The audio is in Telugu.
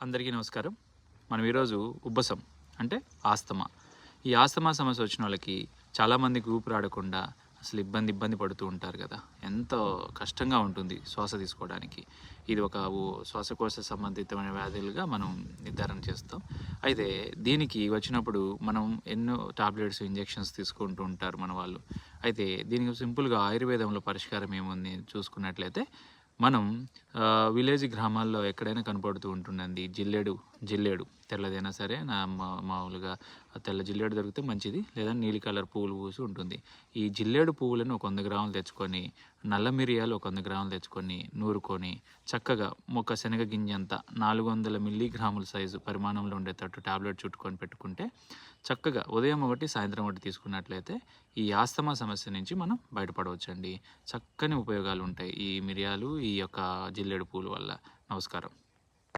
అందరికీ నమస్కారం. మనం ఈరోజు ఉబ్బసం అంటే ఆస్తమా. ఈ ఆస్తమా సమస్య వచ్చిన వాళ్ళకి చాలామందికి ఊపిరాడకుండా అసలు ఇబ్బంది పడుతూ ఉంటారు కదా. ఎంతో కష్టంగా ఉంటుంది శ్వాస తీసుకోవడానికి. ఇది ఒక శ్వాసకోశ సంబంధితమైన వ్యాధులుగా మనం నిర్ధారణ చేస్తాం. అయితే దీనికి వచ్చినప్పుడు మనం ఎన్నో టాబ్లెట్స్, ఇంజెక్షన్స్ తీసుకుంటూ ఉంటారు మన వాళ్ళు. అయితే దీనికి సింపుల్గా ఆయుర్వేదంలో పరిష్కారం ఏముంది చూసుకున్నట్లయితే మనం విలేజ్ గ్రామాల్లో ఎక్కడైనా కనపడుతూ ఉంటుందండి జిల్లేడు తెల్లదైనా సరే మామూలుగా తెల్ల జిల్లేడు దొరికితే మంచిది, లేదా నీలి కలర్ పువ్వులు పూసి ఉంటుంది. ఈ జిల్లేడు పువ్వులను ఒక 100 గ్రాములు తెచ్చుకొని, నల్ల మిరియాలు ఒక 100 గ్రాములు తెచ్చుకొని నూరుకొని చక్కగా ఒక శనగ గింజంత 400 మిల్లీగ్రాముల సైజు పరిమాణంలో ఉండేటట్టు టాబ్లెట్ చుట్టుకొని పెట్టుకుంటే చక్కగా ఉదయం ఒకటి సాయంత్రం ఒకటి తీసుకున్నట్లయితే ఈ ఆస్తమా సమస్య నుంచి మనం బయటపడవచ్చండి. చక్కని ఉపయోగాలు ఉంటాయి ఈ మిరియాలు, ఈ యొక్క జిల్లేడు పూల వల్ల. నమస్కారం.